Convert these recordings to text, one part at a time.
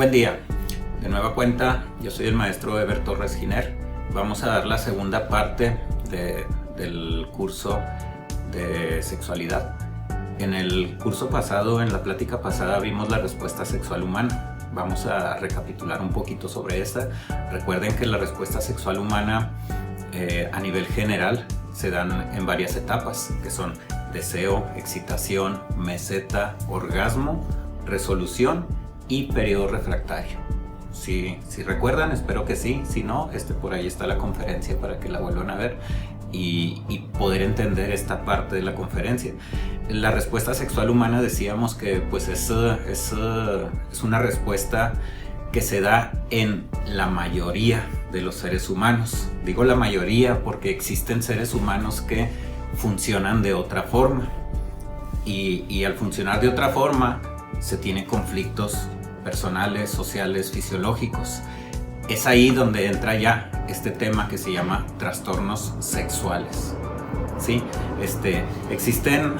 Buen día, de nueva cuenta, yo soy el maestro Eber Torres Giner. Vamos a dar la segunda parte del curso de sexualidad. En el curso pasado, en la plática pasada, vimos la respuesta sexual humana. Vamos a recapitular un poquito sobre esta. Recuerden que la respuesta sexual humana a nivel general se dan en varias etapas, que son deseo, excitación, meseta, orgasmo, resolución y periodo refractario. Si recuerdan, espero que sí. Si no, por ahí está la conferencia para que la vuelvan a ver y poder entender esta parte de la conferencia. La respuesta sexual humana, decíamos que pues es una respuesta que se da en la mayoría de los seres humanos. Digo la mayoría porque existen seres humanos que funcionan de otra forma y al funcionar de otra forma se tienen conflictos personales, sociales, fisiológicos. Es ahí donde entra ya este tema que se llama trastornos sexuales. ¿Sí? Existen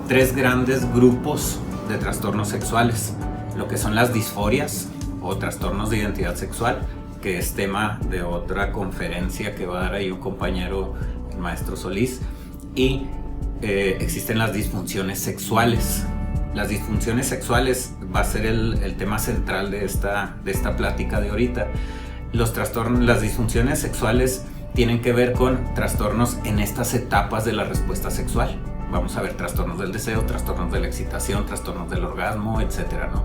tres grandes grupos de trastornos sexuales, lo que son las disforias o trastornos de identidad sexual, que es tema de otra conferencia que va a dar ahí un compañero, el maestro Solís, y existen las disfunciones sexuales. Las disfunciones sexuales va a ser el tema central de esta plática de ahorita. Las disfunciones sexuales tienen que ver con trastornos en estas etapas de la respuesta sexual. Vamos a ver trastornos del deseo, trastornos de la excitación, trastornos del orgasmo, etcétera, ¿no?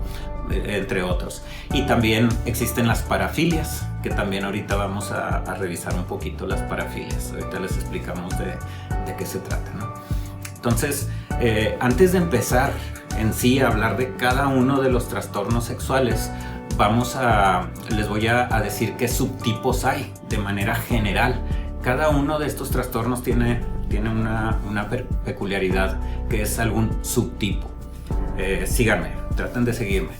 Entre otros. Y también existen las parafilias, que también ahorita vamos a revisar un poquito las parafilias. Ahorita les explicamos de qué se trata, ¿no? Entonces, antes de empezar en sí a hablar de cada uno de los trastornos sexuales, les voy a decir qué subtipos hay de manera general. Cada uno de estos trastornos tiene una peculiaridad que es algún subtipo. Síganme, traten de seguirme.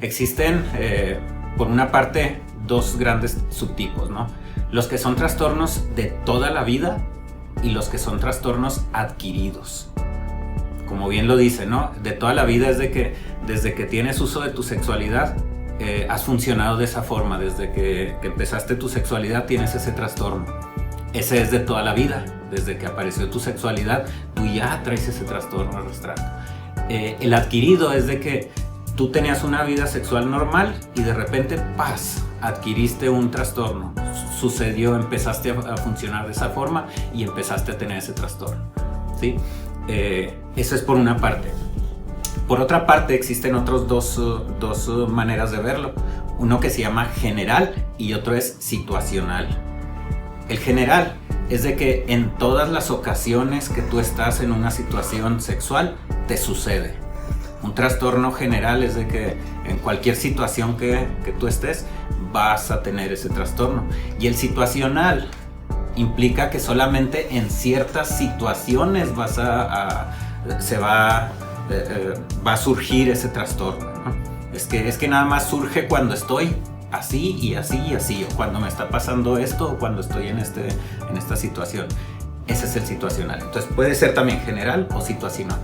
Existen, por una parte, dos grandes subtipos, ¿no? Los que son trastornos de toda la vida y los que son trastornos adquiridos. Como bien lo dice, ¿no? De toda la vida es de que desde que tienes uso de tu sexualidad, has funcionado de esa forma. Desde que empezaste tu sexualidad tienes ese trastorno. Ese es de toda la vida. Desde que apareció tu sexualidad, tú ya traes ese trastorno arrastrando. El adquirido es de que tú tenías una vida sexual normal y de repente, ¡paz!, adquiriste un trastorno. Sucedió, empezaste a funcionar de esa forma y empezaste a tener ese trastorno, ¿sí? Eso es por una parte. Por otra parte, existen otros dos maneras de verlo. Uno que se llama general y otro es situacional. El general es de que en todas las ocasiones que tú estás en una situación sexual, te sucede. Un trastorno general es de que en cualquier situación que tú estés, vas a tener ese trastorno. Y el situacional implica que solamente en ciertas situaciones va a surgir ese trastorno, ¿no? Es que nada más surge cuando estoy así y así y así, o cuando me está pasando esto, o cuando estoy en esta situación. Ese es el situacional. Entonces puede ser también general o situacional.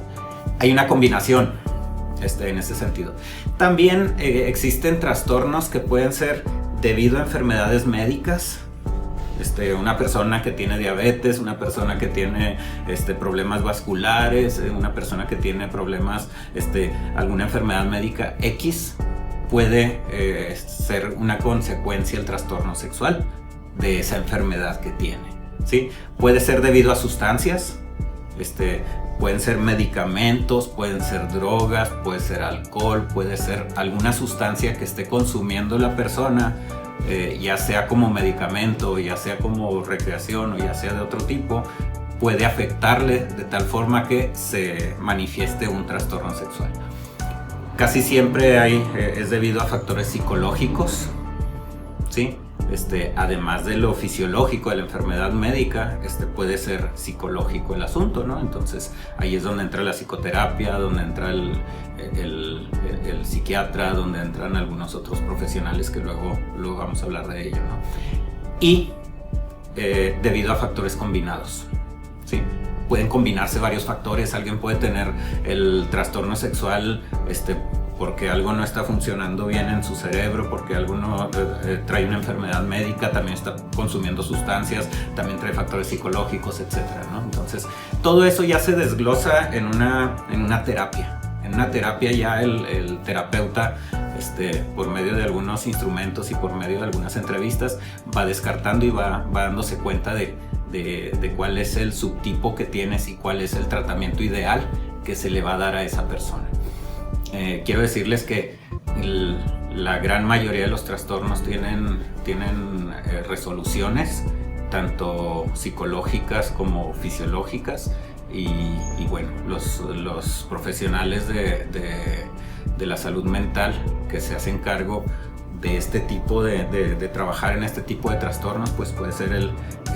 Hay una combinación en ese sentido. También existen trastornos que pueden ser debido a enfermedades médicas. Una persona que tiene diabetes, una persona que tiene problemas vasculares, una persona que tiene problemas, alguna enfermedad médica X, puede ser una consecuencia del trastorno sexual de esa enfermedad que tiene, ¿sí? Puede ser debido a sustancias, pueden ser medicamentos, pueden ser drogas, puede ser alcohol, puede ser alguna sustancia que esté consumiendo la persona, ya sea como medicamento, ya sea como recreación o ya sea de otro tipo, puede afectarle de tal forma que se manifieste un trastorno sexual. Casi siempre es debido a factores psicológicos, ¿sí? Además de lo fisiológico de la enfermedad médica, puede ser psicológico el asunto, ¿no? Entonces ahí es donde entra la psicoterapia, donde entra el psiquiatra, donde entran algunos otros profesionales que luego vamos a hablar de ello, ¿no? Y debido a factores combinados, ¿sí? Pueden combinarse varios factores. Alguien puede tener el trastorno sexual porque algo no está funcionando bien en su cerebro, porque algo no, trae una enfermedad médica, también está consumiendo sustancias, también trae factores psicológicos, etcétera, ¿no? Entonces, todo eso ya se desglosa en una terapia. En una terapia ya el terapeuta, por medio de algunos instrumentos y por medio de algunas entrevistas, va descartando y va dándose cuenta de cuál es el subtipo que tienes y cuál es el tratamiento ideal que se le va a dar a esa persona. Quiero decirles que la gran mayoría de los trastornos tienen resoluciones, tanto psicológicas como fisiológicas, y bueno, los profesionales de la salud mental que se hacen cargo de este tipo de trabajar en este tipo de trastornos, pues puede ser el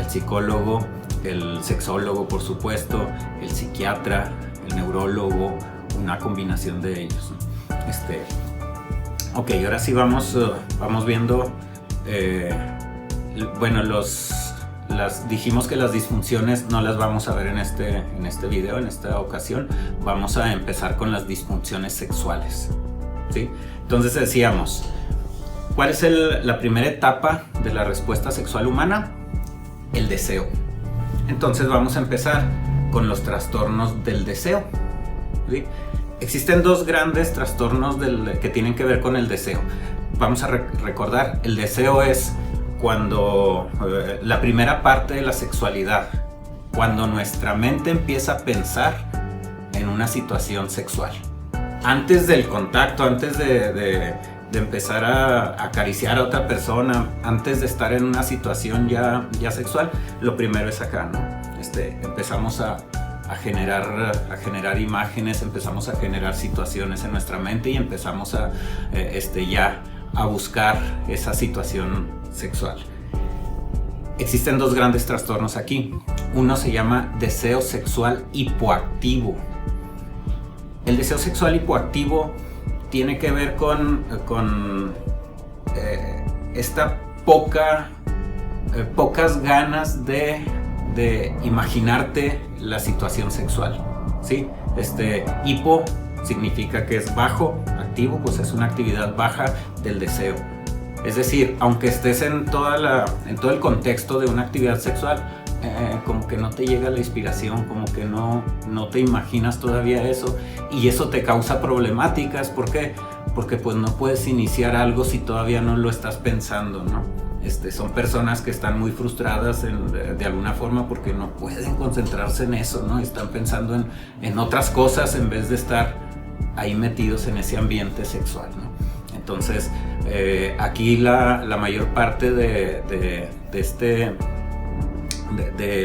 psicólogo, el sexólogo, por supuesto, el psiquiatra, el neurólogo, una combinación de ellos. Ok, ahora sí vamos viendo, bueno, dijimos que las disfunciones no las vamos a ver en este video, en esta ocasión. Vamos a empezar con las disfunciones sexuales, ¿sí? Entonces decíamos, ¿cuál es la primera etapa de la respuesta sexual humana? El deseo. Entonces vamos a empezar con los trastornos del deseo, ¿sí? Existen dos grandes trastornos que tienen que ver con el deseo. Vamos a recordar, el deseo es cuando la primera parte de la sexualidad, cuando nuestra mente empieza a pensar en una situación sexual. Antes del contacto, antes de empezar a acariciar a otra persona, antes de estar en una situación ya sexual, lo primero es acá, ¿no? Empezamos a generar imágenes, empezamos a generar situaciones en nuestra mente y empezamos ya a buscar esa situación sexual. Existen dos grandes trastornos aquí. Uno se llama deseo sexual hipoactivo. El deseo sexual hipoactivo tiene que ver con esta pocas ganas de imaginarte la situación sexual, ¿sí? Hipo significa que es bajo, activo, pues es una actividad baja del deseo. Es decir, aunque estés en todo el contexto de una actividad sexual, como que no te llega la inspiración, como que no te imaginas todavía eso, y eso te causa problemáticas. ¿Por qué? Porque pues no puedes iniciar algo si todavía no lo estás pensando, ¿no? Son personas que están muy frustradas de alguna forma porque no pueden concentrarse en eso, ¿no? Están pensando en otras cosas en vez de estar ahí metidos en ese ambiente sexual, ¿no? Entonces, aquí la mayor parte de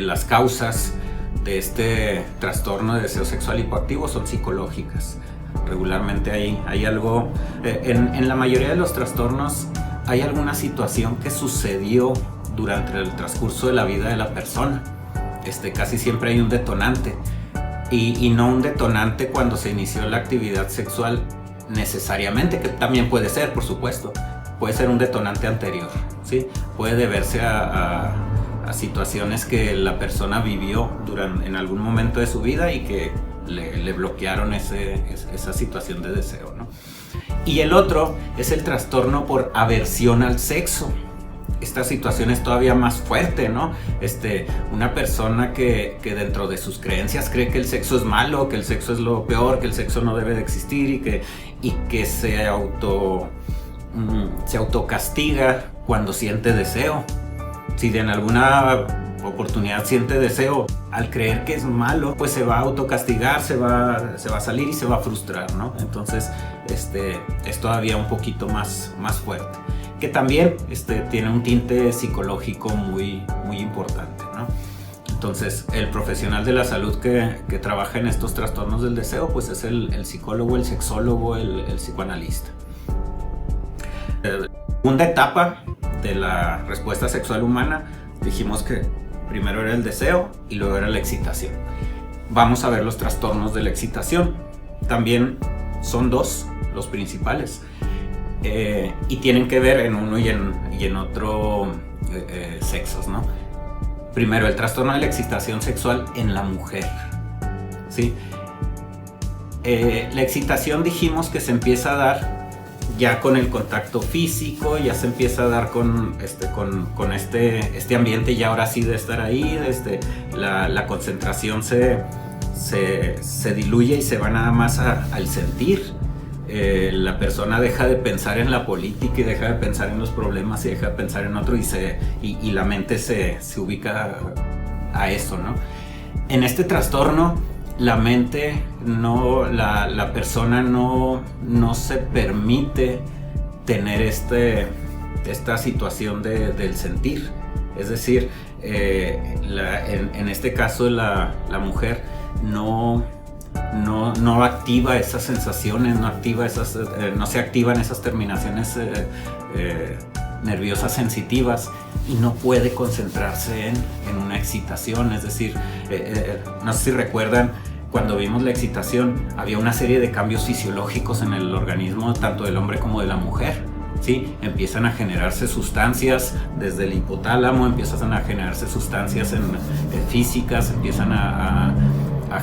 las causas de este trastorno de deseo sexual hipoactivo son psicológicas. Regularmente hay algo, en la mayoría de los trastornos hay alguna situación que sucedió durante el transcurso de la vida de la persona. Casi siempre hay un detonante, y no un detonante cuando se inició la actividad sexual necesariamente, que también puede ser, por supuesto. Puede ser un detonante anterior, ¿sí? Puede deberse a situaciones que la persona vivió en algún momento de su vida y que le bloquearon esa situación de deseo, ¿no? Y el otro es el trastorno por aversión al sexo. Esta situación es todavía más fuerte, ¿no? Una persona que dentro de sus creencias cree que el sexo es malo, que el sexo es lo peor, que el sexo no debe de existir, y que se autocastiga cuando siente deseo. Si en alguna oportunidad siente deseo, al creer que es malo, pues se va a autocastigar, se va a salir y se va a frustrar, ¿no? Entonces, es todavía un poquito más fuerte, que también tiene un tinte psicológico muy importante, ¿no? Entonces, el profesional de la salud que trabaja en estos trastornos del deseo, pues es el psicólogo, el sexólogo, el psicoanalista. Segunda etapa de la respuesta sexual humana, dijimos que primero era el deseo y luego era la excitación. Vamos a ver los trastornos de la excitación. También son dos los principales, y tienen que ver en uno y en otro sexos, ¿no? Primero, el trastorno de la excitación sexual en la mujer, ¿sí? La excitación dijimos que se empieza a dar ya con el contacto físico, ya se empieza a dar con este ambiente ya ahora sí de estar ahí, la concentración se diluye y se va nada más al sentir. La persona deja de pensar en la política y deja de pensar en los problemas y deja de pensar en otro y la mente se ubica a eso, ¿no? En este trastorno la mente la persona no se permite tener esta situación del sentir. Es decir, en este caso la mujer no activa esas sensaciones, no se activan esas terminaciones nerviosas sensitivas y no puede concentrarse en una excitación. Es decir, no sé si recuerdan, cuando vimos la excitación había una serie de cambios fisiológicos en el organismo tanto del hombre como de la mujer, ¿sí? Empiezan a generarse sustancias desde el hipotálamo, empiezan a generarse sustancias físicas, empiezan a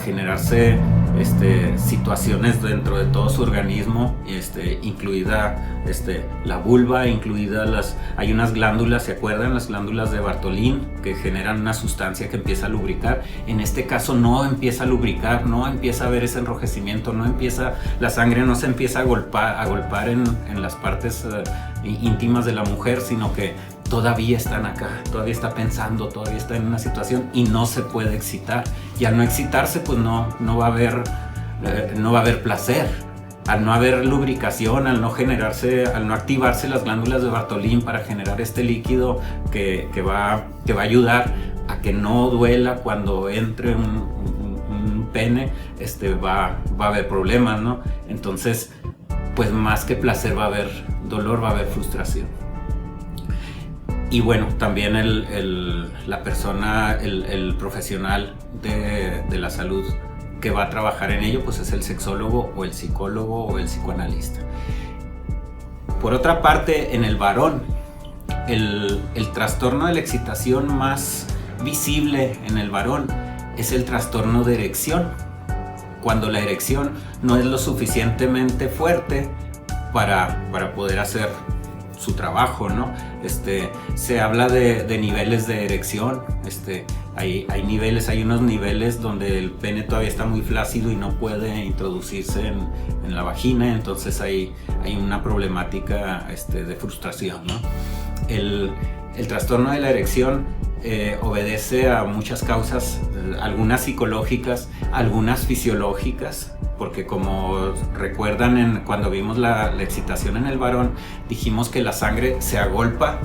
generarse situaciones dentro de todo su organismo, incluida la vulva, hay unas glándulas, ¿se acuerdan? Las glándulas de Bartholin, que generan una sustancia que empieza a lubricar. En este caso no empieza a lubricar, no empieza a haber ese enrojecimiento, la sangre no se empieza a golpear en las partes íntimas de la mujer, sino que todavía están acá, todavía está pensando, todavía está en una situación y no se puede excitar. Y al no excitarse, pues no va a haber placer. Al no haber lubricación, al no activarse las glándulas de Bartholin para generar este líquido que va a ayudar a que no duela cuando entre un pene, va a haber problemas, ¿no? Entonces, pues más que placer va a haber dolor, va a haber frustración. Y bueno, también la persona, el profesional de la salud que va a trabajar en ello, pues es el sexólogo o el psicólogo o el psicoanalista. Por otra parte, en el varón, el trastorno de la excitación más visible en el varón es el trastorno de erección, cuando la erección no es lo suficientemente fuerte para poder hacer su trabajo, ¿no? Se habla de niveles de erección. Hay unos niveles donde el pene todavía está muy flácido y no puede introducirse en la vagina, entonces hay una problemática de frustración, ¿no? El trastorno de la erección obedece a muchas causas, algunas psicológicas, algunas fisiológicas, porque como recuerdan cuando vimos la excitación en el varón, dijimos que la sangre se agolpa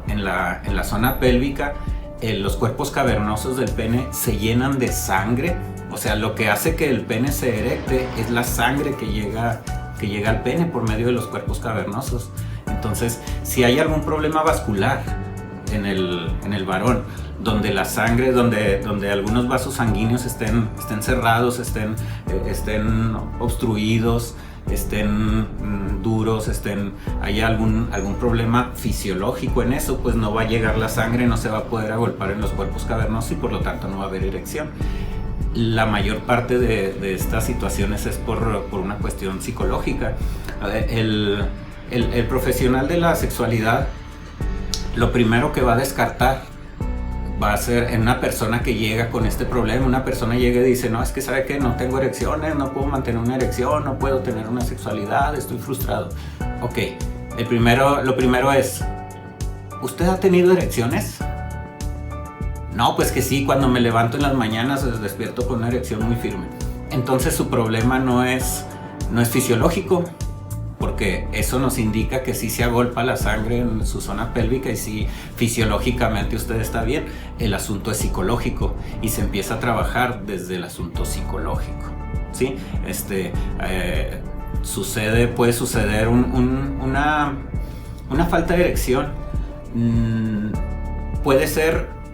en la zona pélvica, los cuerpos cavernosos del pene se llenan de sangre, o sea, lo que hace que el pene se erecte es la sangre que llega al pene por medio de los cuerpos cavernosos. Entonces, si hay algún problema vascular en el varón, donde la sangre, donde algunos vasos sanguíneos estén cerrados, estén obstruidos, estén duros, hay algún problema fisiológico en eso, pues no va a llegar la sangre, no se va a poder agolpar en los cuerpos cavernosos y por lo tanto no va a haber erección. La mayor parte de estas situaciones es por una cuestión psicológica. El profesional de la sexualidad, lo primero que va a descartar va a ser en una persona que llega con este problema. Una persona llega y dice, no, es que sabe que no tengo erecciones, no puedo mantener una erección, no puedo tener una sexualidad, estoy frustrado. Ok, lo primero es, ¿usted ha tenido erecciones? No, pues que sí, cuando me levanto en las mañanas despierto con una erección muy firme. Entonces su problema no es fisiológico, porque eso nos indica que sí se agolpa la sangre en su zona pélvica y sí fisiológicamente usted está bien. El asunto es psicológico y se empieza a trabajar desde el asunto psicológico, ¿sí? Puede suceder una falta de erección.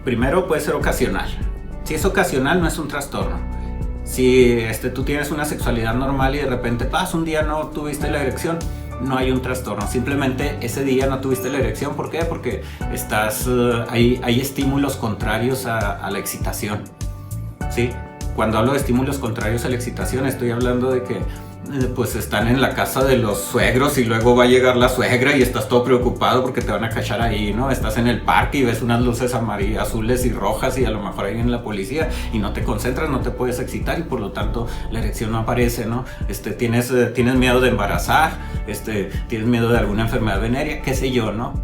Primero puede ser ocasional. Si es ocasional, no es un trastorno. Si tú tienes una sexualidad normal y de repente un día no tuviste la erección, no hay un trastorno. Simplemente ese día no tuviste la erección. ¿Por qué? Porque hay estímulos contrarios a la excitación, ¿sí? cuando hablo de estímulos contrarios a la excitación, estoy hablando de que pues están en la casa de los suegros y luego va a llegar la suegra y estás todo preocupado porque te van a cachar ahí, ¿no? Estás en el parque y ves unas luces amarillas, azules y rojas y a lo mejor ahí viene la policía y no te concentras, no te puedes excitar y por lo tanto la erección no aparece, ¿no? Tienes miedo de embarazar, tienes miedo de alguna enfermedad venérea, qué sé yo, ¿no?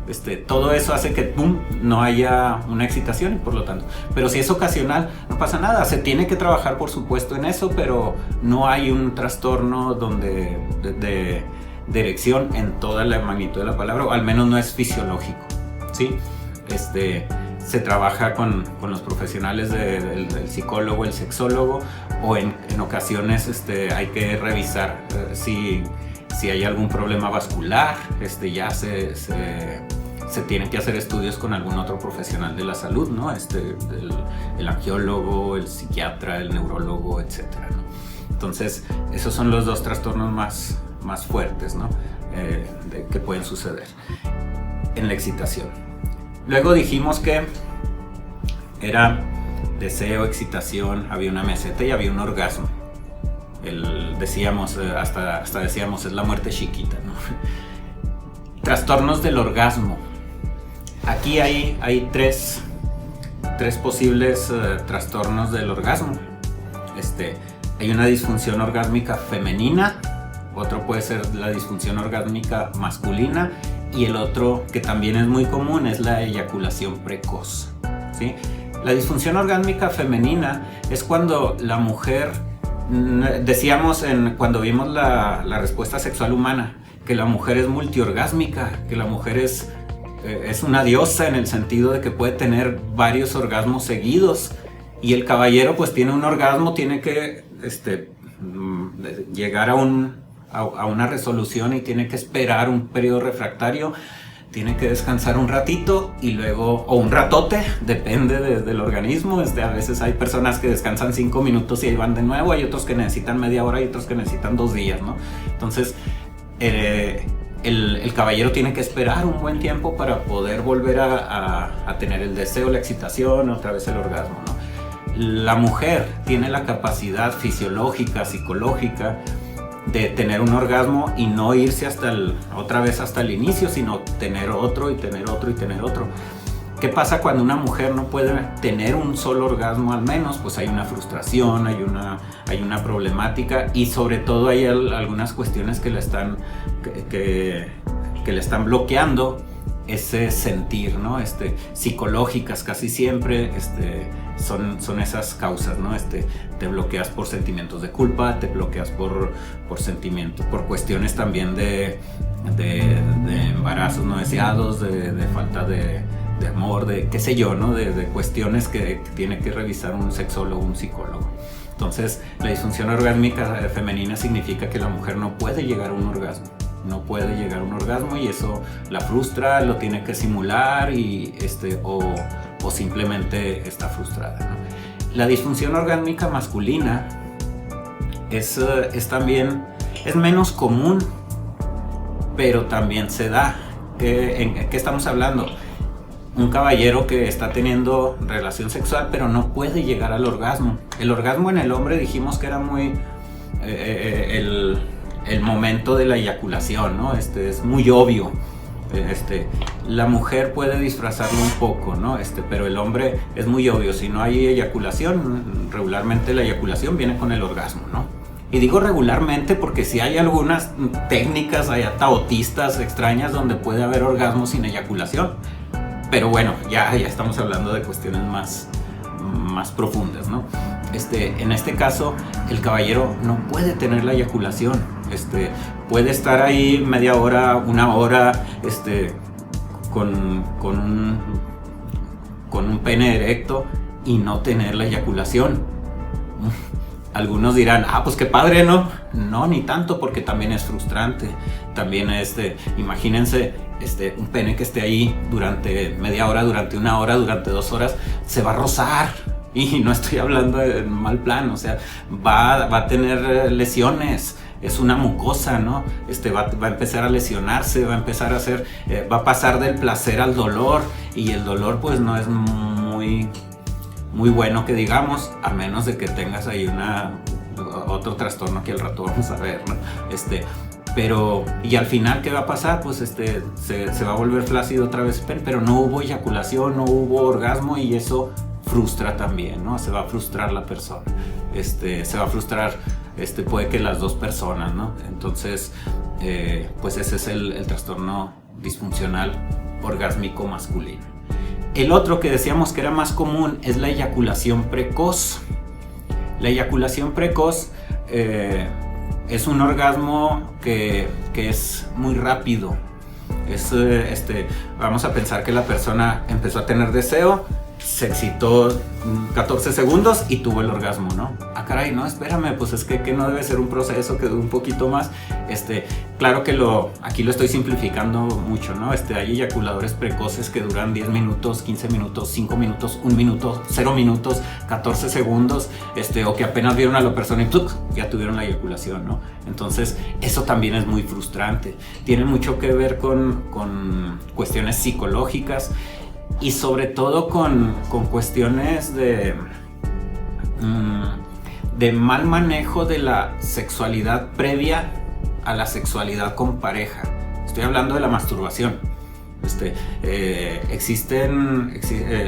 Todo eso hace que ¡pum!, no haya una excitación y por lo tanto, pero si es ocasional no pasa nada, se tiene que trabajar por supuesto en eso, pero no hay un trastorno de erección en toda la magnitud de la palabra, o al menos no es fisiológico, ¿sí? Se trabaja con los profesionales del psicólogo, el sexólogo, o en ocasiones hay que revisar si hay algún problema vascular, ya se tienen que hacer estudios con algún otro profesional de la salud, ¿no? El angiólogo, el psiquiatra, el neurólogo, etcétera, ¿no? Entonces, esos son los dos trastornos más fuertes, ¿no? Que pueden suceder en la excitación. Luego dijimos que era deseo, excitación, había una meseta y había un orgasmo. Decíamos, hasta decíamos, es la muerte chiquita, ¿no? Trastornos del orgasmo. Aquí hay tres posibles trastornos del orgasmo. Hay una disfunción orgásmica femenina, otro puede ser la disfunción orgásmica masculina y el otro, que también es muy común, es la eyaculación precoz, ¿sí? La disfunción orgásmica femenina es cuando la mujer, decíamos cuando vimos la respuesta sexual humana, que la mujer es multiorgásmica, que la mujer es una diosa en el sentido de que puede tener varios orgasmos seguidos, y el caballero pues tiene un orgasmo, tiene que llegar a una resolución y tiene que esperar un periodo refractario, tiene que descansar un ratito y luego, o un ratote, depende del organismo. A veces hay personas que descansan 5 minutos y ahí van de nuevo, hay otros que necesitan media hora y otros que necesitan 2 días, ¿no? Entonces el caballero tiene que esperar un buen tiempo para poder volver a tener el deseo, la excitación, otra vez el orgasmo, ¿no? La mujer tiene la capacidad fisiológica, psicológica de tener un orgasmo y no irse otra vez hasta el inicio, sino tener otro y tener otro y tener otro. ¿Qué pasa cuando una mujer no puede tener un solo orgasmo al menos? Pues hay una frustración, hay una problemática y sobre todo hay algunas cuestiones que le están bloqueando ese sentir, ¿no? Psicológicas casi siempre, son esas causas, ¿no? Te bloqueas por sentimientos de culpa, te bloqueas por sentimientos, por cuestiones también de embarazos no deseados, de falta de amor, de qué sé yo, ¿no? De cuestiones que tiene que revisar un sexólogo, un psicólogo. Entonces, la disfunción orgásmica femenina significa que la mujer no puede llegar a un orgasmo. No puede llegar a un orgasmo y eso la frustra, lo tiene que simular o simplemente está frustrada, ¿no? La disfunción orgásmica masculina es menos común, pero también se da. ¿En qué estamos hablando? Un caballero que está teniendo relación sexual pero no puede llegar al orgasmo. El orgasmo en el hombre dijimos que era muy el momento de la eyaculación, ¿no? Es muy obvio. La mujer puede disfrazarlo un poco, ¿no? Pero el hombre es muy obvio. Si no hay eyaculación, regularmente la eyaculación viene con el orgasmo, ¿no? Y digo regularmente porque sí hay algunas técnicas taoístas extrañas donde puede haber orgasmo sin eyaculación. Pero bueno, ya estamos hablando de cuestiones más profundas, ¿no? En este caso, el caballero no puede tener la eyaculación. Puede estar ahí media hora, una hora, con un pene erecto y no tener la eyaculación. Algunos dirán, pues qué padre, ¿no? No, ni tanto, porque también es frustrante. También imagínense, un pene que esté ahí durante media hora, durante una hora, durante 2 horas, se va a rozar. Y no estoy hablando en mal plan, o sea, va a tener lesiones. Es una mucosa, ¿no? Va a empezar a lesionarse, va a pasar del placer al dolor, y el dolor pues no es muy muy bueno que digamos, a menos de que tengas ahí otro trastorno que al rato vamos a ver, ¿no? Pero, y al final, ¿qué va a pasar? Pues se va a volver flácido otra vez, pero no hubo eyaculación, no hubo orgasmo, y eso frustra también, ¿no? Se va a frustrar la persona, se va a frustrar, puede que las dos personas, ¿no? Entonces, pues ese es el trastorno disfuncional orgásmico masculino. El otro que decíamos que era más común es la eyaculación precoz. La eyaculación precoz es un orgasmo que es muy rápido. Vamos a pensar que la persona empezó a tener deseo, se excitó 14 segundos y tuvo el orgasmo, ¿no? Ah, caray, no, espérame, pues es que no debe ser un proceso que dure un poquito más. Claro que aquí lo estoy simplificando mucho, ¿no? Hay eyaculadores precoces que duran 10 minutos, 15 minutos, 5 minutos, 1 minuto, 0 minutos, 14 segundos, o que apenas vieron a la persona y ¡tuc!, ya tuvieron la eyaculación, ¿no? Entonces, eso también es muy frustrante. Tiene mucho que ver con cuestiones psicológicas, y sobre todo con cuestiones de mal manejo de la sexualidad previa a la sexualidad con pareja. Estoy hablando de la masturbación.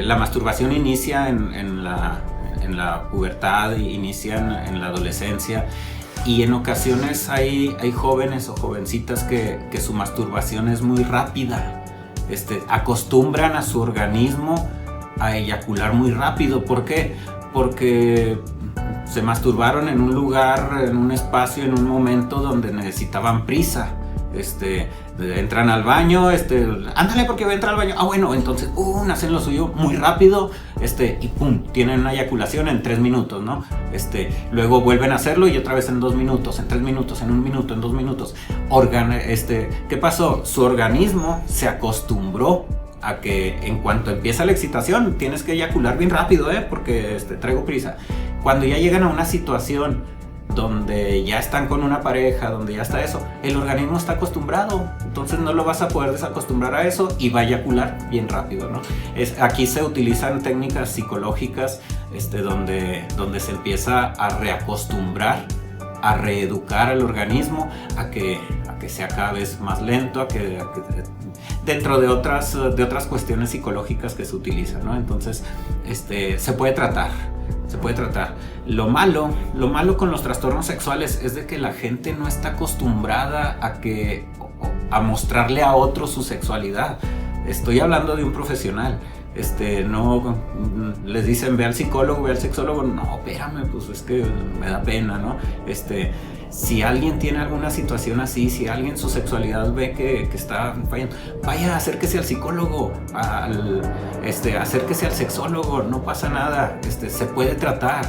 La masturbación inicia en la pubertad, inicia en la adolescencia, y en ocasiones hay jóvenes o jovencitas que su masturbación es muy rápida. Acostumbran a su organismo a eyacular muy rápido. ¿Por qué? Porque se masturbaron en un lugar, en un espacio, en un momento donde necesitaban prisa. Entran al baño, ándale porque voy a entrar al baño. Ah, bueno, entonces, hacen lo suyo muy rápido, y pum, tienen una eyaculación en 3 minutos, ¿no? Luego vuelven a hacerlo y otra vez en 2 minutos, en 3 minutos, en 1 minuto, en 2 minutos. ¿Qué pasó? Su organismo se acostumbró a que en cuanto empieza la excitación tienes que eyacular bien rápido, porque traigo prisa. Cuando ya llegan a una situación donde ya están con una pareja, donde ya está eso, el organismo está acostumbrado, entonces no lo vas a poder desacostumbrar a eso y va a eyacular bien rápido, ¿no? Aquí se utilizan técnicas psicológicas donde se empieza a reacostumbrar, a reeducar al organismo a que sea cada vez más lento, dentro de otras cuestiones psicológicas que se utilizan, ¿no? Entonces, se puede tratar. Lo malo con los trastornos sexuales es de que la gente no está acostumbrada a mostrarle a otro su sexualidad. Estoy hablando de un profesional. No les dicen ve al psicólogo, ve al sexólogo. No, espérame, pues es que me da pena, ¿no? Si alguien tiene alguna situación así, si alguien su sexualidad ve que está fallando, vaya, acérquese al psicólogo, acérquese al sexólogo, no pasa nada, se puede tratar,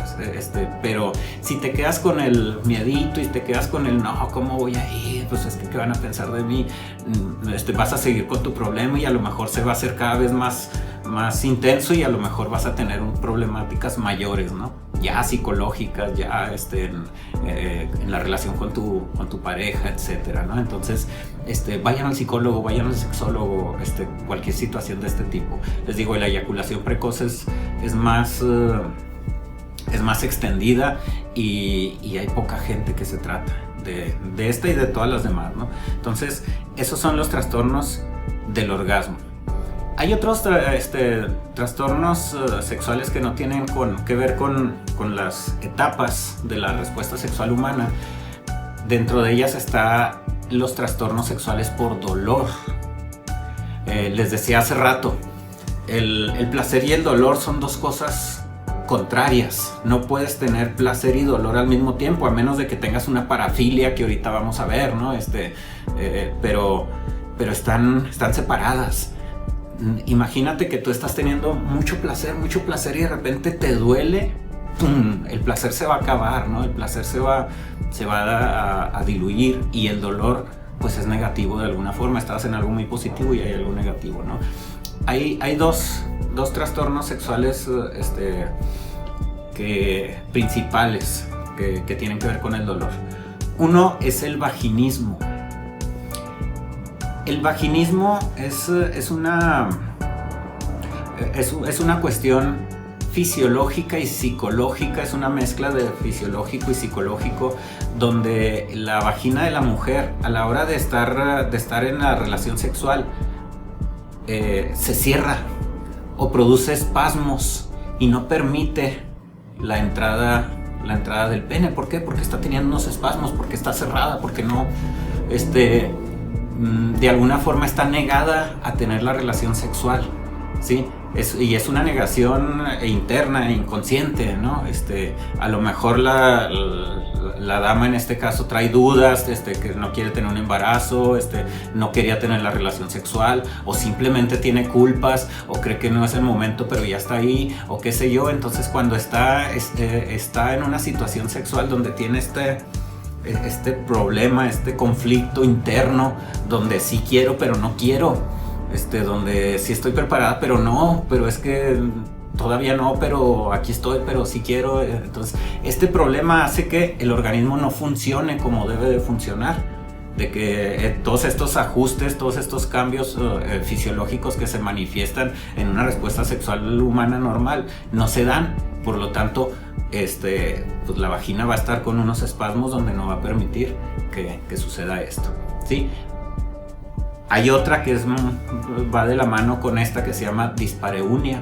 pero si te quedas con el miedito y te quedas con el no, ¿cómo voy a ir? Pues es que ¿qué van a pensar de mí? Vas a seguir con tu problema y a lo mejor se va a hacer cada vez más intenso y a lo mejor vas a tener problemáticas mayores, ¿no? Ya psicológicas, ya en la relación con tu pareja, etcétera, ¿no? Entonces, vayan al psicólogo, vayan al sexólogo, cualquier situación de este tipo. Les digo, la eyaculación precoz es más extendida y hay poca gente que se trata de esta y de todas las demás, ¿no? Entonces, esos son los trastornos del orgasmo. Hay otros trastornos sexuales que no tienen que ver con las etapas de la respuesta sexual humana. Dentro de ellas están los trastornos sexuales por dolor. Les decía hace rato, el placer y el dolor son dos cosas contrarias. No puedes tener placer y dolor al mismo tiempo, a menos de que tengas una parafilia que ahorita vamos a ver, ¿no? Pero están separadas. Imagínate que tú estás teniendo mucho placer y de repente te duele, ¡pum!, el placer se va a acabar, ¿no? El placer se va a diluir, y el dolor pues es negativo de alguna forma. Estabas en algo muy positivo y hay algo negativo, ¿no? Hay dos trastornos sexuales principales que tienen que ver con el dolor. Uno es el vaginismo. El vaginismo es una cuestión fisiológica y psicológica, es una mezcla de fisiológico y psicológico, donde la vagina de la mujer a la hora de estar en la relación sexual se cierra o produce espasmos y no permite la entrada del pene. ¿Por qué? Porque está teniendo unos espasmos, porque está cerrada, porque no, de alguna forma está negada a tener la relación sexual, ¿sí? Y es una negación interna, inconsciente, ¿no? A lo mejor la dama en este caso trae dudas, que no quiere tener un embarazo, no quería tener la relación sexual, o simplemente tiene culpas, o cree que no es el momento, pero ya está ahí, o qué sé yo. Entonces cuando está en una situación sexual donde tiene este problema, este conflicto interno, donde sí quiero, pero no quiero, donde sí estoy preparada, pero es que todavía no, pero aquí estoy, pero sí quiero. Entonces, este problema hace que el organismo no funcione como debe de funcionar, de que todos estos ajustes, todos estos cambios fisiológicos que se manifiestan en una respuesta sexual humana normal no se dan. Por lo tanto, pues la vagina va a estar con unos espasmos donde no va a permitir que suceda esto, ¿sí? Hay otra que va de la mano con esta, que se llama dispareunia.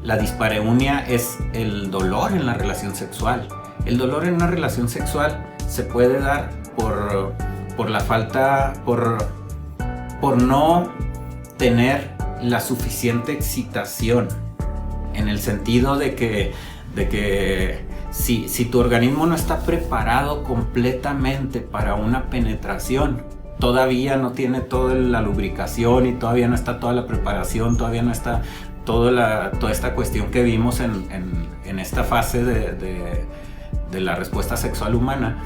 La dispareunia es el dolor en la relación sexual. El dolor en una relación sexual se puede dar por la falta, por no tener la suficiente excitación, en el sentido de que si tu organismo no está preparado completamente para una penetración, todavía no tiene toda la lubricación y todavía no está toda la preparación, todavía no está toda esta cuestión que vimos en esta fase de la respuesta sexual humana,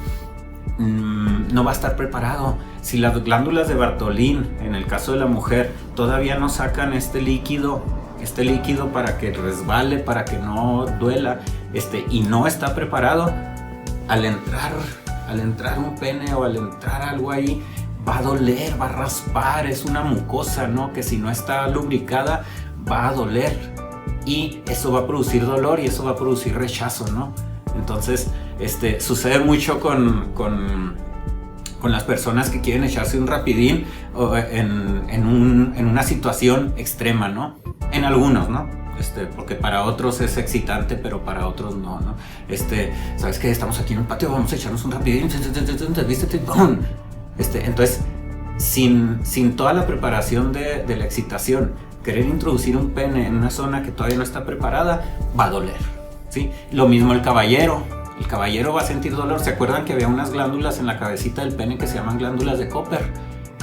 no va a estar preparado. Si las glándulas de Bartholin, en el caso de la mujer, todavía no sacan este líquido para que resbale, para que no duela, y no está preparado, al entrar un pene o al entrar algo ahí, va a doler, va a raspar, es una mucosa, ¿no? Que si no está lubricada va a doler, y eso va a producir dolor y eso va a producir rechazo, ¿no? Entonces, sucede mucho con las personas que quieren echarse un rapidín en una situación extrema, ¿no? En algunos, ¿no? Porque para otros es excitante, pero para otros no, ¿no? ¿Sabes qué? Estamos aquí en un patio, vamos a echarnos un rapidín, vístete, ¡pum! Entonces, sin toda la preparación de la excitación, querer introducir un pene en una zona que todavía no está preparada, va a doler, ¿sí? Lo mismo el caballero va a sentir dolor. ¿Se acuerdan que había unas glándulas en la cabecita del pene que se llaman glándulas de Cooper,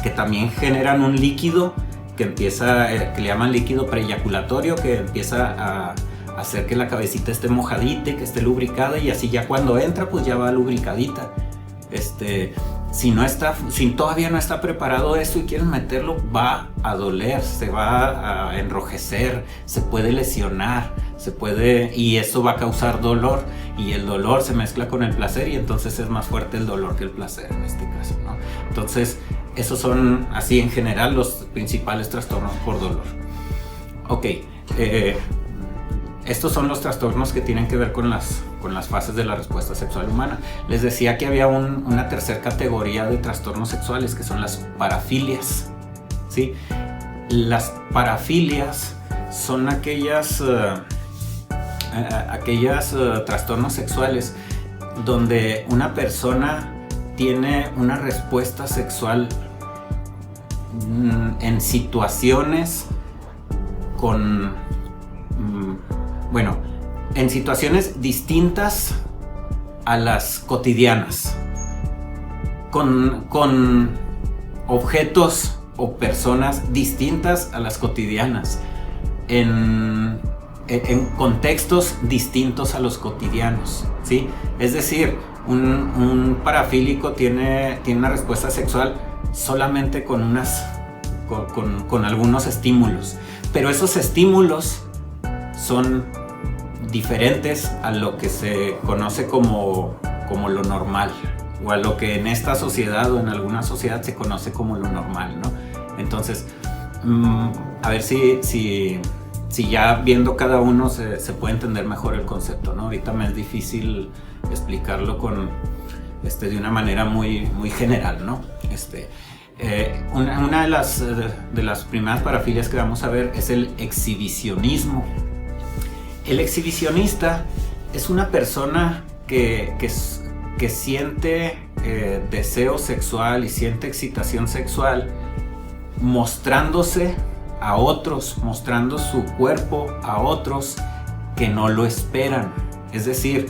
que también generan un líquido que le llaman líquido preeyaculatorio, que empieza a hacer que la cabecita esté mojadita y que esté lubricada, y así ya cuando entra pues ya va lubricadita? Si todavía no está preparado eso y quieren meterlo, va a doler, se va a enrojecer, se puede lesionar, y eso va a causar dolor, y el dolor se mezcla con el placer, y entonces es más fuerte el dolor que el placer en este caso, ¿no? Entonces, esos son así en general los principales trastornos por dolor. Ok, estos son los trastornos que tienen que ver con las fases de la respuesta sexual humana. Les decía que había una tercera categoría de trastornos sexuales, que son las parafilias, ¿sí? Las parafilias son aquellos trastornos sexuales donde una persona tiene una respuesta sexual en situaciones en situaciones distintas a las cotidianas, con objetos o personas distintas a las cotidianas, en contextos distintos a los cotidianos, ¿sí? Es decir, un parafílico tiene una respuesta sexual solamente con algunos estímulos, pero esos estímulos son diferentes a lo que se conoce como lo normal, o a lo que en esta sociedad o en alguna sociedad se conoce como lo normal, ¿no? Entonces, a ver si si ya viendo cada uno se puede entender mejor el concepto, ¿no? Ahorita me es difícil explicarlo de una manera muy general, ¿no? Una de las primeras parafilias que vamos a ver es el exhibicionismo. El exhibicionista es una persona que siente deseo sexual y siente excitación sexual mostrándose a otros, mostrando su cuerpo a otros que no lo esperan. Es decir,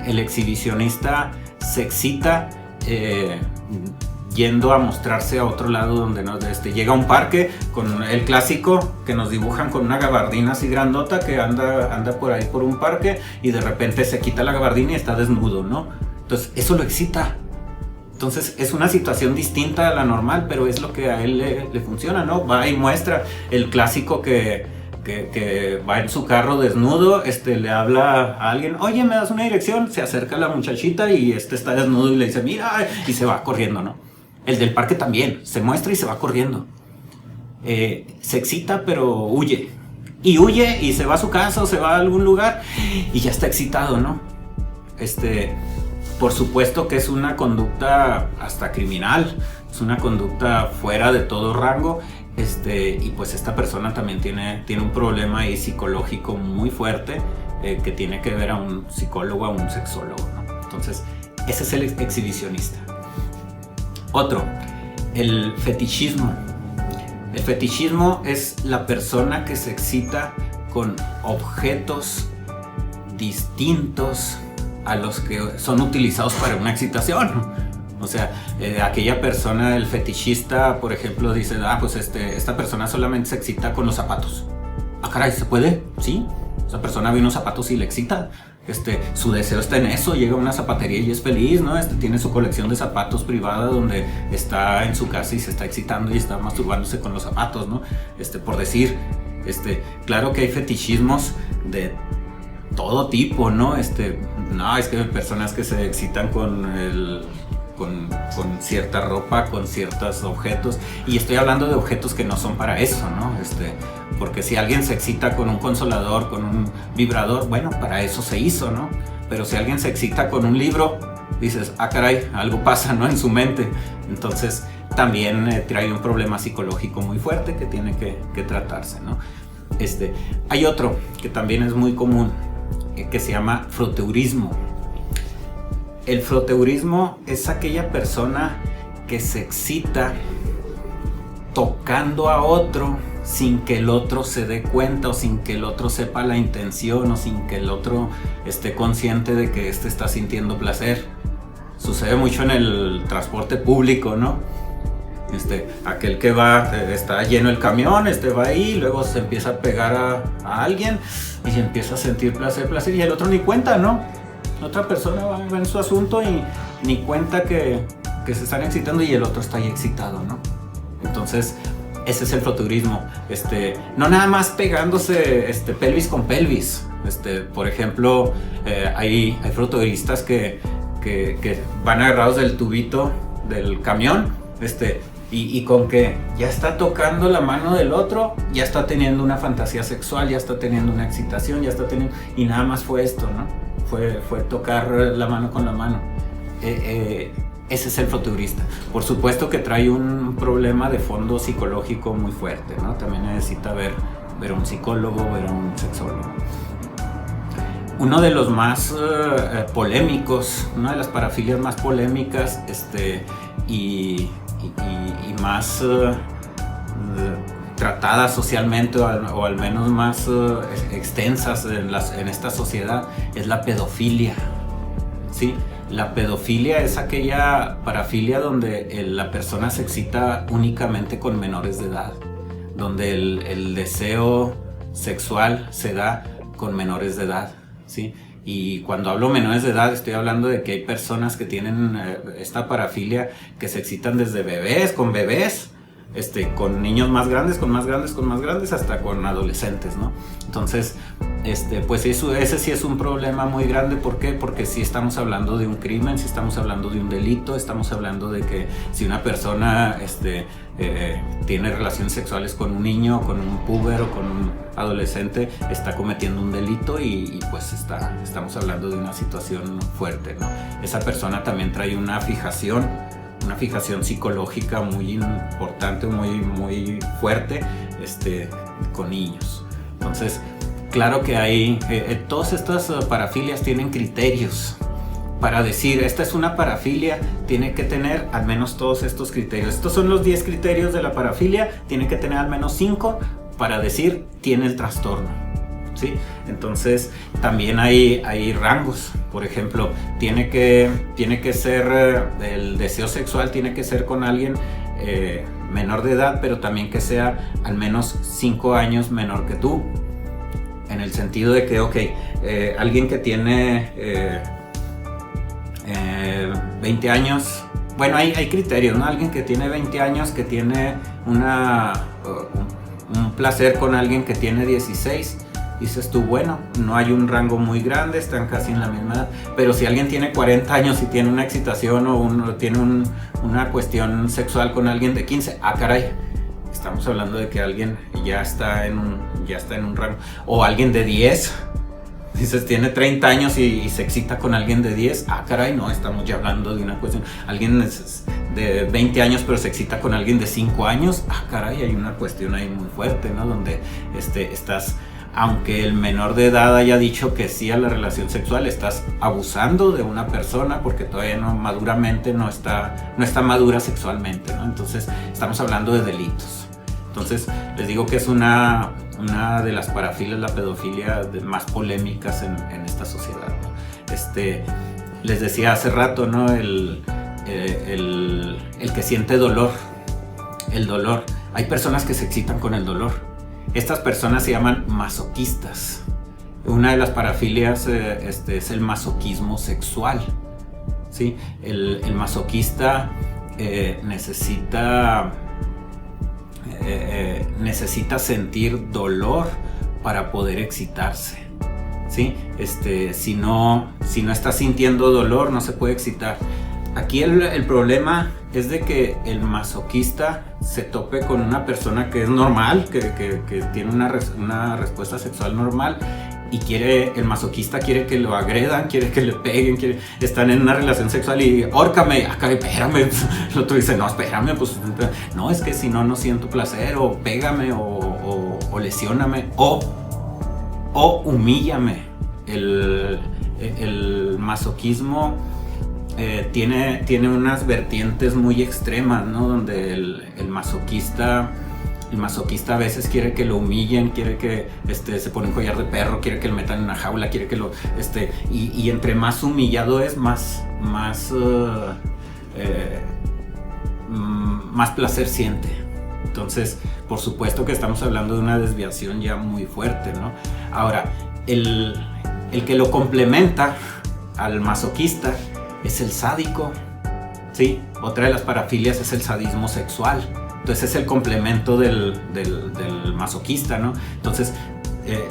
el exhibicionista se excita yendo a mostrarse a otro lado donde no llega a un parque con el clásico que nos dibujan con una gabardina así grandota que anda por ahí por un parque y de repente se quita la gabardina y está desnudo, ¿no? Entonces eso lo excita. Entonces es una situación distinta a la normal, pero es lo que a él le funciona, ¿no? Va y muestra el clásico que va en su carro desnudo, le habla a alguien, oye, ¿me das una dirección? Se acerca a la muchachita y está desnudo y le dice, mira, y se va corriendo, ¿no? El del parque también, se muestra y se va corriendo. Se excita, pero huye. Y huye y se va a su casa o se va a algún lugar y ya está excitado, ¿no? Por supuesto que es una conducta hasta criminal, es una conducta fuera de todo rango, y pues esta persona también tiene un problema ahí psicológico muy fuerte que tiene que ver a un psicólogo, a un sexólogo, ¿no? Entonces, ese es el exhibicionista. Otro, el fetichismo. El fetichismo es la persona que se excita con objetos distintos a los que son utilizados para una excitación. O sea, aquella persona, el fetichista, por ejemplo, dice, pues esta persona solamente se excita con los zapatos. Ah, caray, ¿se puede? Sí. Esa persona ve unos zapatos y le excita. Su deseo está en eso, llega a una zapatería y es feliz, ¿no? Tiene su colección de zapatos privada donde está en su casa y se está excitando y está masturbándose con los zapatos, ¿no? Por decir, claro que hay fetichismos de todo tipo, ¿no? No, es que hay personas que se excitan con cierta ropa, con ciertos objetos, y estoy hablando de objetos que no son para eso, ¿no? Porque si alguien se excita con un consolador, con un vibrador, bueno, para eso se hizo, ¿no? Pero si alguien se excita con un libro, dices, ah, caray, algo pasa, ¿no? En su mente. Entonces también trae un problema psicológico muy fuerte que tiene que tratarse, ¿no? Hay otro que también es muy común, que se llama froteurismo. El froteurismo es aquella persona que se excita tocando a otro sin que el otro se dé cuenta o sin que el otro sepa la intención o sin que el otro esté consciente de que está sintiendo placer. Sucede mucho en el transporte público, ¿no? Aquel que va, está lleno el camión, va ahí, luego se empieza a pegar a alguien y empieza a sentir placer y el otro ni cuenta, ¿no? La otra persona va en su asunto y ni cuenta que se están excitando y el otro está ahí excitado, ¿no? Entonces, ese es el froteurismo. No nada más pegándose pelvis con pelvis. Por ejemplo, hay froteuristas que van agarrados del tubito del camión, y con que ya está tocando la mano del otro, ya está teniendo una fantasía sexual, ya está teniendo una excitación, y nada más fue esto, ¿no? Fue tocar la mano con la mano. Ese es el froteurista. Por supuesto que trae un problema de fondo psicológico muy fuerte, ¿no? También necesita ver a un psicólogo, ver a un sexólogo. Uno de los más polémicos, una de las parafilias más polémicas y más tratadas socialmente o al menos más extensas en esta sociedad es la pedofilia, ¿sí? La pedofilia es aquella parafilia donde la persona se excita únicamente con menores de edad, donde el deseo sexual se da con menores de edad, ¿sí? Y cuando hablo menores de edad estoy hablando de que hay personas que tienen esta parafilia que se excitan desde bebés, con niños más grandes, con más grandes, hasta con adolescentes, ¿no? Entonces, Pues ese sí es un problema muy grande. ¿Por qué? Porque sí estamos hablando de un crimen, sí estamos hablando de un delito, estamos hablando de que si una persona tiene relaciones sexuales con un niño, con un puber o con un adolescente, está cometiendo un delito y pues estamos hablando de una situación fuerte, ¿no? Esa persona también trae una fijación psicológica muy importante, muy fuerte con niños. Entonces, claro que hay, todas estas parafilias tienen criterios. Para decir, esta es una parafilia, tiene que tener al menos todos estos criterios. Estos son los 10 criterios de la parafilia, tiene que tener al menos 5 para decir, tiene el trastorno, ¿sí? Entonces, también hay rangos. Por ejemplo, tiene que ser, el deseo sexual tiene que ser con alguien menor de edad, pero también que sea al menos 5 años menor que tú. En el sentido de que, alguien que tiene 20 años, bueno, hay criterios, ¿no? Alguien que tiene 20 años, que tiene un placer con alguien que tiene 16, dices tú, bueno, no hay un rango muy grande, están casi en la misma edad. Pero si alguien tiene 40 años y tiene una excitación o tiene una cuestión sexual con alguien de 15, caray, estamos hablando de que alguien ya está en un rango. O alguien de 10, dices, tiene 30 años y se excita con alguien de 10, caray, no, estamos ya hablando de una cuestión. Alguien de 20 años pero se excita con alguien de 5 años, caray, hay una cuestión ahí muy fuerte, ¿no? Donde estás, aunque el menor de edad haya dicho que sí a la relación sexual, estás abusando de una persona porque todavía no está madura sexualmente, ¿no? Entonces estamos hablando de delitos. Entonces les digo que es una de las parafilias, la pedofilia más polémicas en esta sociedad, ¿no? Les decía hace rato, ¿no? El que siente dolor, el dolor. Hay personas que se excitan con el dolor. Estas personas se llaman masoquistas. Una de las parafilias es el masoquismo sexual, ¿sí? El masoquista necesita sentir dolor para poder excitarse, ¿sí? Si no está sintiendo dolor, no se puede excitar. Aquí el problema es de que el masoquista se tope con una persona que es normal, que tiene una respuesta sexual normal, y el masoquista quiere que lo agredan, quiere que le peguen, están en una relación sexual y ¡hórcame! Acá, espérame. El otro dice, no, espérame, pues no, es que si no siento placer, o pégame, o lesióname, o humíllame. El masoquismo tiene unas vertientes muy extremas, ¿no? Donde el masoquista a veces quiere que lo humillen, quiere que se pone un collar de perro, quiere que lo metan en una jaula, quiere que lo y entre más humillado es, más placer siente. Entonces, por supuesto que estamos hablando de una desviación ya muy fuerte, ¿no? Ahora, el que lo complementa al masoquista es el sádico, ¿sí? Otra de las parafilias es el sadismo sexual. Entonces es el complemento del masoquista, ¿no? Entonces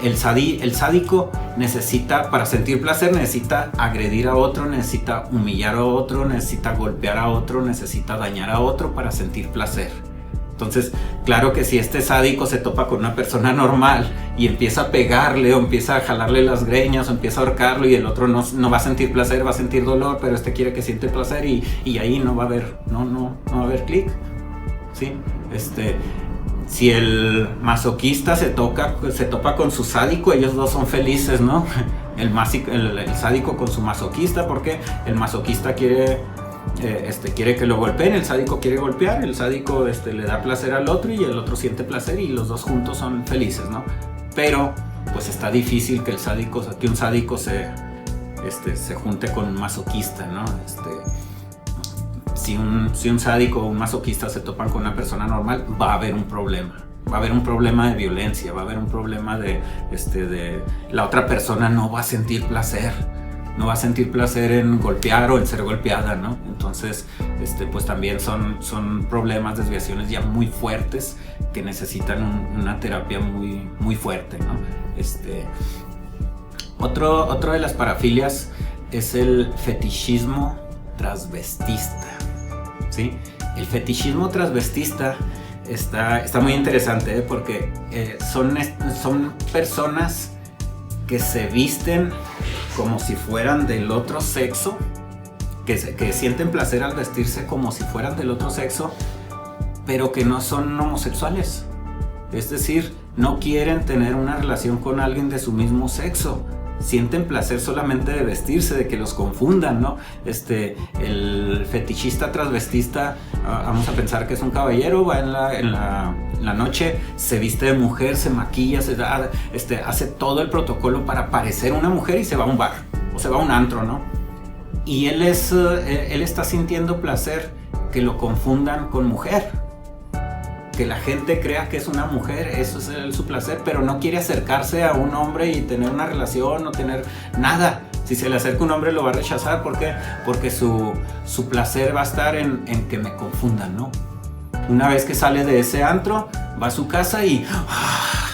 el sádico necesita, para sentir placer, necesita agredir a otro, necesita humillar a otro, necesita golpear a otro, necesita dañar a otro para sentir placer. Entonces, claro que si este sádico se topa con una persona normal y empieza a pegarle, o empieza a jalarle las greñas, o empieza a ahorcarlo, y el otro no va a sentir placer, va a sentir dolor, pero quiere que siente placer, y ahí no va a haber clic, ¿sí? Si el masoquista se topa con su sádico, ellos dos son felices, ¿no? El sádico con su masoquista, porque el masoquista quiere que lo golpeen, el sádico quiere golpear, el sádico le da placer al otro y el otro siente placer, y los dos juntos son felices, ¿no? Pero pues está difícil que un sádico se junte con un masoquista, ¿no? Si un sádico o un masoquista se topan con una persona normal, va a haber un problema. Va a haber un problema de violencia, va a haber un problema de la otra persona no va a sentir placer. No va a sentir placer en golpear o en ser golpeada, ¿no? Entonces, pues también son problemas, desviaciones ya muy fuertes que necesitan una terapia muy, muy fuerte, ¿no? Otro de las parafilias es el fetichismo transvestista, ¿sí? El fetichismo transvestista está muy interesante, porque son personas que se visten como si fueran del otro sexo, que sienten placer al vestirse como si fueran del otro sexo, pero que no son homosexuales. Es decir, no quieren tener una relación con alguien de su mismo sexo. Sienten placer solamente de vestirse, de que los confundan, ¿no? El fetichista transvestista, vamos a pensar que es un caballero, va en la noche, se viste de mujer, se maquilla, hace todo el protocolo para parecer una mujer y se va a un bar o se va a un antro, ¿no? Y él está sintiendo placer que lo confundan con mujer, que la gente crea que es una mujer. Eso es su placer, pero no quiere acercarse a un hombre y tener una relación o tener nada. Si se le acerca un hombre lo va a rechazar. ¿Por qué? Porque su placer va a estar en que me confundan, ¿no? Una vez que sale de ese antro, va a su casa y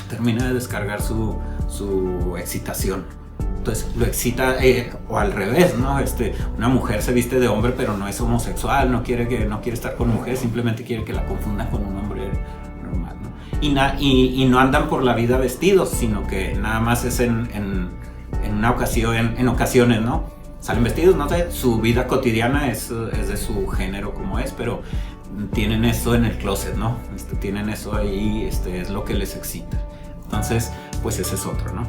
termina de descargar su excitación. Entonces lo excita, o al revés, ¿no? Una mujer se viste de hombre pero no es homosexual, no quiere estar con mujer, simplemente quiere que la confundan con un hombre normal, ¿no? Y no andan por la vida vestidos, sino que nada más es en una ocasión, en ocasiones, ¿no? Salen vestidos, no sé, su vida cotidiana es de su género como es, pero tienen eso en el closet, ¿no? Tienen eso ahí, es lo que les excita. Entonces, pues ese es otro, ¿no?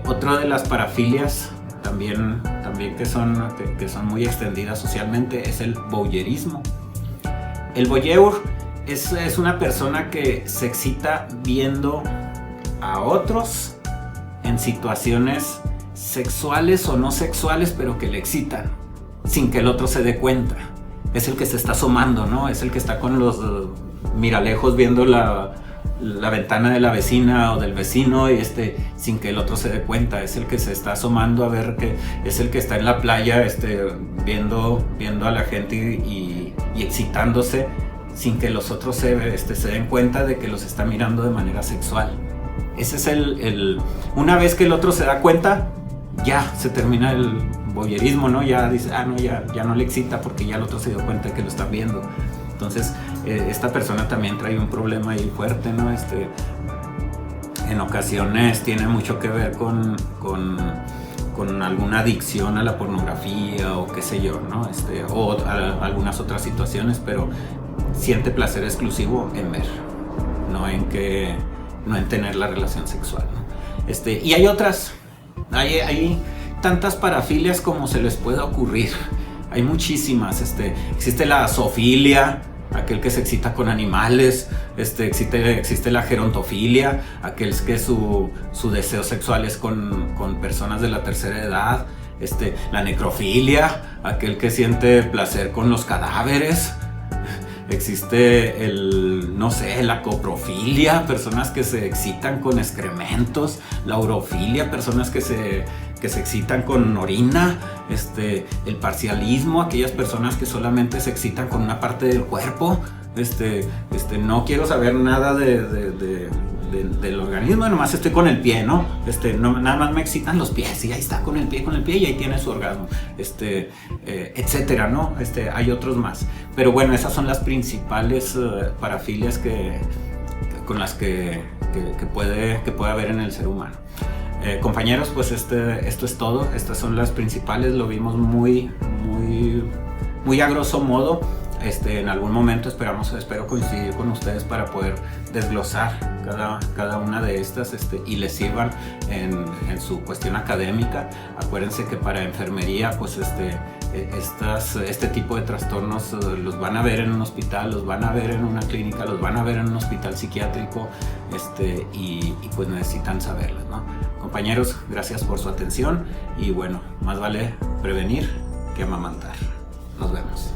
Otra de las parafilias también que son muy extendidas socialmente es el voyeurismo. El voyeur es una persona que se excita viendo a otros en situaciones sexuales o no sexuales, pero que le excitan, sin que el otro se dé cuenta. Es el que se está asomando, ¿no? Es el que está con los miralejos viendo la ventana de la vecina o del vecino y sin que el otro se dé cuenta. Es el que se está asomando a ver, que es el que está en la playa viendo a la gente y excitándose sin que los otros se den cuenta de que los está mirando de manera sexual. Ese es una vez que el otro se da cuenta, ya se termina el voyeurismo, ¿no? Ya dice, no, ya no le excita porque ya el otro se dio cuenta de que lo están viendo. Entonces, esta persona también trae un problema ahí fuerte, ¿no? En ocasiones tiene mucho que ver con alguna adicción a la pornografía o qué sé yo, ¿no? O algunas otras situaciones, pero siente placer exclusivo en ver, no en tener la relación sexual, ¿no? Y hay otras, hay tantas parafilias como se les pueda ocurrir. Hay muchísimas. Existe la zoofilia, aquel que se excita con animales. Existe la gerontofilia, aquel que su deseo sexual es con personas de la tercera edad. La necrofilia, aquel que siente placer con los cadáveres. Existe la coprofilia, personas que se excitan con excrementos. La urofilia, personas que se excitan con orina. El parcialismo, aquellas personas que solamente se excitan con una parte del cuerpo. No quiero saber nada del organismo, nomás estoy con el pie, ¿no? Nada más me excitan los pies y ahí está con el pie y ahí tiene su orgasmo, etcétera, ¿no? Hay otros más, pero bueno, esas son las principales parafilias con las que puede haber en el ser humano. Compañeros, pues esto es todo. Estas son las principales. Lo vimos muy a grosso modo. En algún momento espero coincidir con ustedes para poder desglosar cada una de estas y les sirvan en su cuestión académica. Acuérdense que para enfermería, pues este tipo de trastornos los van a ver en un hospital, los van a ver en una clínica, los van a ver en un hospital psiquiátrico, y pues necesitan saberlas, ¿no? Compañeros, gracias por su atención y bueno, más vale prevenir que amamantar. Nos vemos.